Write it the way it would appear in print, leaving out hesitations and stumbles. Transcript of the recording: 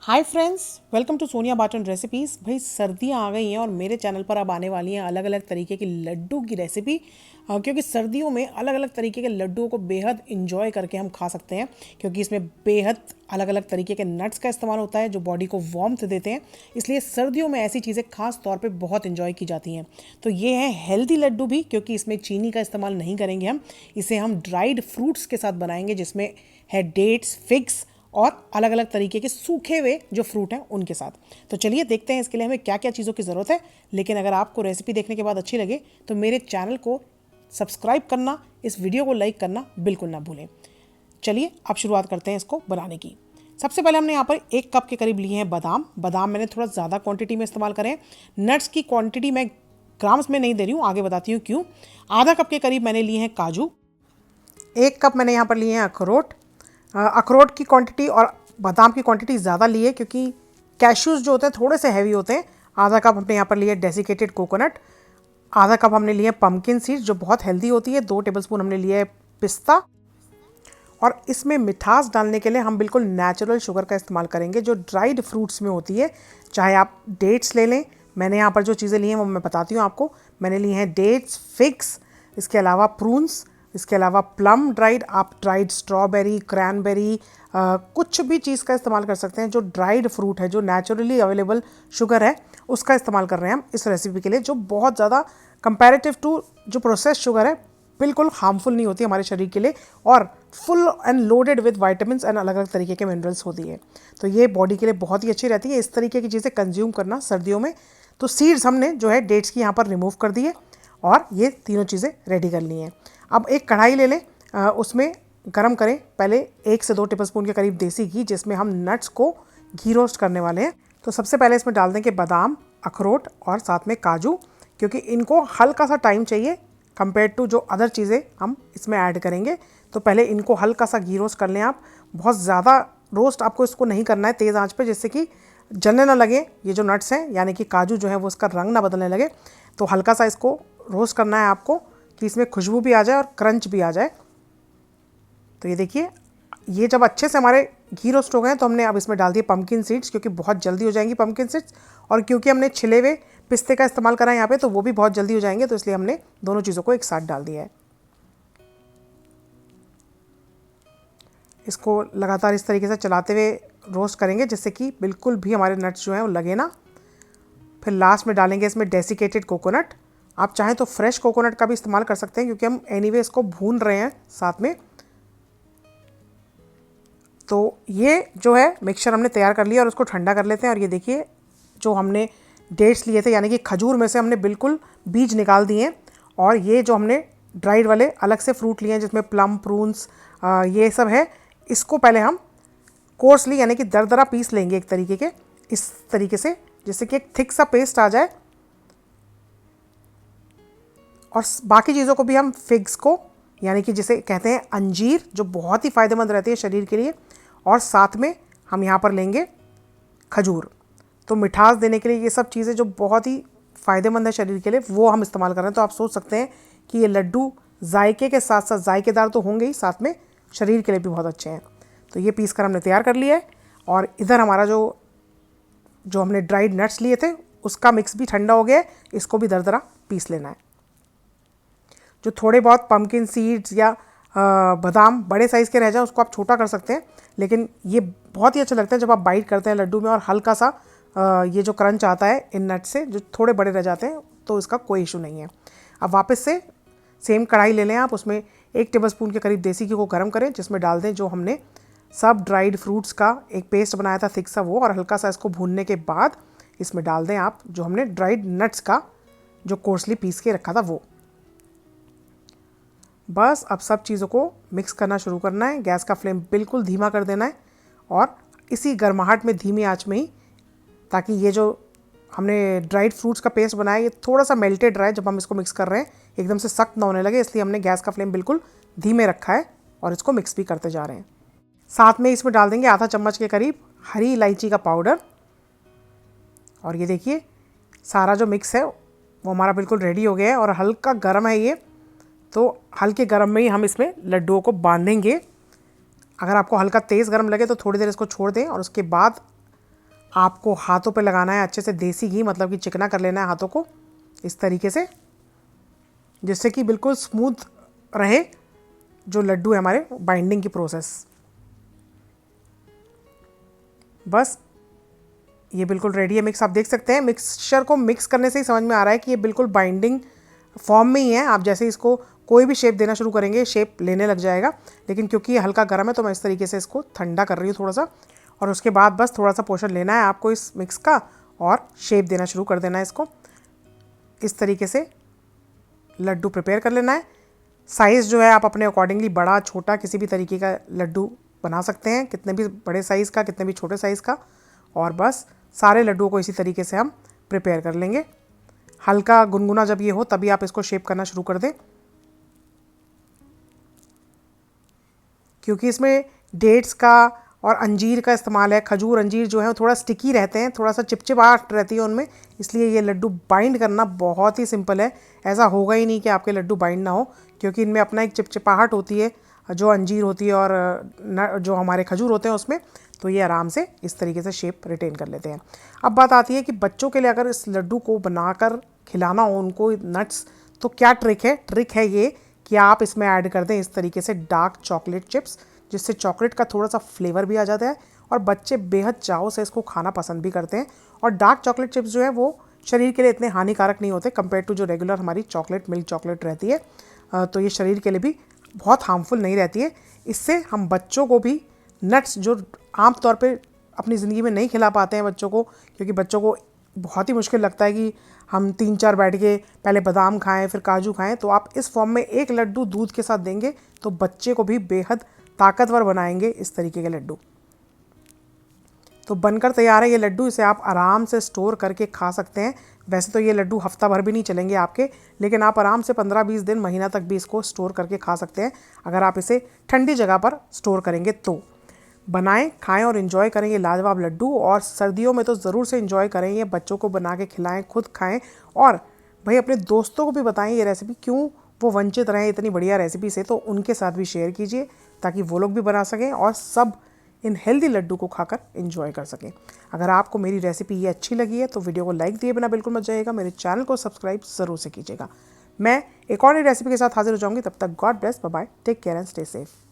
Hi friends, welcome to Sonia Barton recipes. भाई सर्दियाँ आ गई हैं और मेरे चैनल पर अब आने वाली हैं अलग अलग तरीके की लड्डू की रेसिपी। क्योंकि सर्दियों में अलग अलग तरीके के लड्डुओं को बेहद इंजॉय करके हम खा सकते हैं, क्योंकि इसमें बेहद अलग अलग तरीके के नट्स का इस्तेमाल होता है जो बॉडी को वार्मथ देते हैं। इसलिए सर्दियों में ऐसी चीज़ें खास तौर पे बहुत इंजॉय की जाती हैं। तो ये है हेल्दी लड्डू भी, क्योंकि इसमें चीनी का इस्तेमाल नहीं करेंगे हम। इसे हम ड्राइड फ्रूट्स के साथ बनाएंगे, जिसमें है डेट्स, फिग्स और अलग अलग तरीके के सूखे हुए जो फ्रूट हैं उनके साथ। तो चलिए देखते हैं इसके लिए हमें क्या क्या चीज़ों की ज़रूरत है। लेकिन अगर आपको रेसिपी देखने के बाद अच्छी लगे तो मेरे चैनल को सब्सक्राइब करना, इस वीडियो को लाइक करना बिल्कुल ना भूलें। चलिए अब शुरुआत करते हैं इसको बनाने की। सबसे पहले हमने यहाँ पर 1 कप के करीब लिए हैं बादाम। बादाम मैंने थोड़ा ज़्यादा क्वांटिटी में इस्तेमाल करें। नट्स की क्वांटिटी मैं ग्राम्स में नहीं दे रही हूँ, आगे बताती हूँ क्यों। आधा कप के करीब मैंने लिए हैं काजू। 1 कप मैंने यहाँ पर लिए हैं अखरोट। अखरोट की क्वांटिटी और बादाम की क्वांटिटी ज़्यादा ली है, क्योंकि कैश्यूज़ जो होते हैं थोड़े से हैवी होते हैं। आधा कप हमने यहाँ पर लिया डेसिकेटेड कोकोनट। आधा कप हमने लिए पम्पकिन सीड्स जो बहुत हेल्दी होती है। 2 टेबलस्पून हमने लिया है पिस्ता। और इसमें मिठास डालने के लिए हम बिल्कुल नेचुरल शुगर का इस्तेमाल करेंगे जो ड्राइड फ्रूट्स में होती है। चाहे आप डेट्स ले लें, मैंने यहाँ पर जो चीज़ें ली हैं वो मैं बताती हूँ आपको। मैंने ली हैं डेट्स, फिग्स, इसके अलावा प्रून्स, इसके अलावा प्लम ड्राइड। आप ड्राइड स्ट्रॉबेरी, क्रैनबेरी, कुछ भी चीज़ का इस्तेमाल कर सकते हैं जो ड्राइड फ्रूट है, जो नेचुरली अवेलेबल शुगर है उसका इस्तेमाल कर रहे हैं हम इस रेसिपी के लिए, जो बहुत ज़्यादा कंपैरेटिव टू जो प्रोसेस्ड शुगर है बिल्कुल हार्मफुल नहीं होती हमारे शरीर के लिए, और full and loaded with vitamins and अलग अलग तरीके के मिनरल्स होती है। तो ये बॉडी के लिए बहुत ही अच्छी रहती है इस तरीके की चीज़ें कंज्यूम करना सर्दियों में। तो सीड्स हमने जो है डेट्स की यहाँ पर रिमूव कर दिए और ये तीनों चीज़ें रेडी कर ली हैं। अब एक कढ़ाई ले लें, उसमें गरम करें पहले 1 से 2 टेबलस्पून के करीब देसी घी, जिसमें हम नट्स को घी रोस्ट करने वाले हैं। तो सबसे पहले इसमें डाल देंगे बादाम, अखरोट और साथ में काजू, क्योंकि इनको हल्का सा टाइम चाहिए कंपेयर टू जो अदर चीज़ें हम इसमें ऐड करेंगे। तो पहले इनको हल्का सा घी रोस्ट कर लें आप। बहुत ज़्यादा रोस्ट आपको इसको नहीं करना है तेज़ आंच पे, जिससे कि जलने ना लगे ये जो नट्स हैं, यानी कि काजू जो है वो इसका रंग ना बदलने लगे। तो हल्का सा इसको रोस्ट करना है आपको कि इसमें खुशबू भी आ जाए और क्रंच भी आ जाए। तो ये देखिए, ये जब अच्छे से हमारे घी रोस्ट हो गए तो हमने अब इसमें डाल दिए पम्पकिन सीड्स, क्योंकि बहुत जल्दी हो जाएंगी पम्पकिन सीड्स। और क्योंकि हमने छिले हुए पिस्ते का इस्तेमाल करा है यहाँ पे, तो वो भी बहुत जल्दी हो जाएंगे, तो इसलिए हमने दोनों चीज़ों को एक साथ डाल दिया है। इसको लगातार इस तरीके से चलाते हुए रोस्ट करेंगे, जिससे कि बिल्कुल भी हमारे नट्स जो हैं वो लगे ना। फिर लास्ट में डालेंगे इसमें डेसिकेटेड कोकोनट। आप चाहें तो फ्रेश कोकोनट का भी इस्तेमाल कर सकते हैं, क्योंकि हम एनीवे इसको भून रहे हैं साथ में। तो ये जो है मिक्सचर हमने तैयार कर लिया और उसको ठंडा कर लेते हैं। और ये देखिए, जो हमने डेट्स लिए थे यानी कि खजूर में से हमने बिल्कुल बीज निकाल दिए हैं। और ये जो हमने ड्राइड वाले अलग से फ्रूट लिए हैं, जिसमें प्लम, प्रून्स, ये सब है, इसको पहले हम कोर्सली यानी कि दरदरा पीस लेंगे एक तरीके के, इस तरीके से, जिससे कि एक थिक सा पेस्ट आ जाए। और बाकी चीज़ों को भी हम फिग्स को, यानी कि जिसे कहते हैं अंजीर, जो बहुत ही फ़ायदेमंद रहती है शरीर के लिए, और साथ में हम यहाँ पर लेंगे खजूर। तो मिठास देने के लिए ये सब चीज़ें जो बहुत ही फ़ायदेमंद है शरीर के लिए, वो हम इस्तेमाल कर रहे हैं। तो आप सोच सकते हैं कि ये लड्डू जायके के साथ साथ, जायकेदार तो होंगे ही, साथ में शरीर के लिए भी बहुत अच्छे हैं। तो ये पीस कर हमने तैयार कर लिया है। और इधर हमारा जो हमने ड्राइड नट्स लिए थे उसका मिक्स भी ठंडा हो गया है, इसको भी दरदरा पीस लेना है। जो थोड़े बहुत पम्पकिन सीड्स या बादाम बड़े साइज़ के रह जाए उसको आप छोटा कर सकते हैं, लेकिन ये बहुत ही अच्छा लगता है जब आप बाइट करते हैं लड्डू में और हल्का सा ये जो क्रंच आता है इन नट्स से, जो थोड़े बड़े रह जाते हैं, तो इसका कोई इशू नहीं है। अब वापस से सेम कढ़ाई ले लें आप, उसमें 1 टेबलस्पून के करीब देसी घी को गर्म करें, जिसमें डाल दें जो हमने सब ड्राइड फ्रूट्स का एक पेस्ट बनाया था थिक सा वो, और हल्का सा इसको भूनने के बाद इसमें डाल दें आप जो हमने ड्राइड नट्स का जो कोर्सली पीस के रखा था वो। बस अब सब चीज़ों को मिक्स करना शुरू करना है। गैस का फ्लेम बिल्कुल धीमा कर देना है और इसी गर्माहट में, धीमी आंच में ही, ताकि ये जो हमने ड्राइड फ्रूट्स का पेस्ट बनाया ये थोड़ा सा मेल्टेड रहे जब हम इसको मिक्स कर रहे हैं, एकदम से सख्त ना होने लगे, इसलिए हमने गैस का फ्लेम बिल्कुल धीमे रखा है और इसको मिक्स भी करते जा रहे हैं। साथ में इसमें डाल देंगे आधा चम्मच के करीब हरी इलायची का पाउडर। और ये देखिए, सारा जो मिक्स है वो हमारा बिल्कुल रेडी हो गया है और हल्का गर्म है ये, तो हल्के गर्म में ही हम इसमें लड्डुओं को बांधेंगे। अगर आपको हल्का तेज़ गर्म लगे तो थोड़ी देर इसको छोड़ दें और उसके बाद आपको हाथों पे लगाना है अच्छे से देसी घी, मतलब कि चिकना कर लेना है हाथों को इस तरीके से, जिससे कि बिल्कुल स्मूथ रहे जो लड्डू है हमारे बाइंडिंग की प्रोसेस। बस ये बिल्कुल रेडी है मिक्स। आप देख सकते हैं मिक्सचर को मिक्स करने से ही समझ में आ रहा है कि ये बिल्कुल बाइंडिंग फॉर्म में ही है। आप जैसे इसको कोई भी शेप देना शुरू करेंगे शेप लेने लग जाएगा, लेकिन क्योंकि ये हल्का गर्म है तो मैं इस तरीके से इसको ठंडा कर रही हूँ थोड़ा सा, और उसके बाद बस थोड़ा सा पोर्शन लेना है आपको इस मिक्स का और शेप देना शुरू कर देना है इसको। इस तरीके से लड्डू प्रिपेयर कर लेना है। साइज़ जो है आप अपने अकॉर्डिंगली बड़ा छोटा किसी भी तरीके का लड्डू बना सकते हैं, कितने भी बड़े साइज़ का कितने भी छोटे साइज़ का। और बस सारे लड्डुओं को इसी तरीके से हम प्रिपेयर कर लेंगे। हल्का गुनगुना जब ये हो तभी आप इसको शेप करना शुरू कर दें, क्योंकि इसमें डेट्स का और अंजीर का इस्तेमाल है। खजूर अंजीर जो है वो थोड़ा स्टिकी रहते हैं, थोड़ा सा चिपचिपाहट रहती है उनमें, इसलिए ये लड्डू बाइंड करना बहुत ही सिंपल है। ऐसा होगा ही नहीं कि आपके लड्डू बाइंड ना हो, क्योंकि इनमें अपना एक चिपचिपाहट होती है जो अंजीर होती है और जो हमारे खजूर होते हैं उसमें, तो ये आराम से इस तरीके से शेप रिटेन कर लेते हैं। अब बात आती है कि बच्चों के लिए अगर इस लड्डू को बनाकर खिलाना हो उनको नट्स, तो क्या ट्रिक है? ट्रिक है ये कि आप इसमें ऐड कर दें इस तरीके से डार्क चॉकलेट चिप्स, जिससे चॉकलेट का थोड़ा सा फ्लेवर भी आ जाता है और बच्चे बेहद चाव से इसको खाना पसंद भी करते हैं। और डार्क चॉकलेट चिप्स जो है वो शरीर के लिए इतने हानिकारक नहीं होते कंपेयर टू जो रेगुलर हमारी चॉकलेट मिल्क चॉकलेट रहती है, तो ये शरीर के लिए भी बहुत हार्मफुल नहीं रहती है। इससे हम बच्चों को भी नट्स जो आमतौर पे अपनी ज़िंदगी में नहीं खिला पाते हैं बच्चों को, क्योंकि बच्चों को बहुत ही मुश्किल लगता है कि हम 3-4 बैठ के पहले बादाम खाएं फिर काजू खाएं, तो आप इस फॉर्म में एक लड्डू दूध के साथ देंगे तो बच्चे को भी बेहद ताकतवर बनाएंगे इस तरीके के लड्डू। तो बनकर तैयार है ये लड्डू, इसे आप आराम से स्टोर करके खा सकते हैं। वैसे तो ये लड्डू हफ्ता भर भी नहीं चलेंगे आपके, लेकिन आप आराम से 15-20 दिन महीना तक भी इसको स्टोर करके खा सकते हैं अगर आप इसे ठंडी जगह पर स्टोर करेंगे तो। बनाएं, खाएं और इन्जॉय करें ये लाजवाब लड्डू। और सर्दियों में तो ज़रूर से इन्जॉय करें, ये बच्चों को बना के खिलाएं, खुद खाएं और भाई अपने दोस्तों को भी बताएं ये रेसिपी, क्यों वो वंचित रहें इतनी बढ़िया रेसिपी से, तो उनके साथ भी शेयर कीजिए ताकि वो लोग भी बना सकें और सब इन हेल्दी लड्डू को खाकर एंजॉय कर सकें। अगर आपको मेरी रेसिपी ये अच्छी लगी है तो वीडियो को लाइक दिए बिना बिल्कुल मत जाइएगा, मेरे चैनल को सब्सक्राइब ज़रूर से कीजिएगा। मैं एक और नई रेसिपी के साथ हाजिर हो जाऊंगी, तब तक God bless, bye bye, take care and stay safe.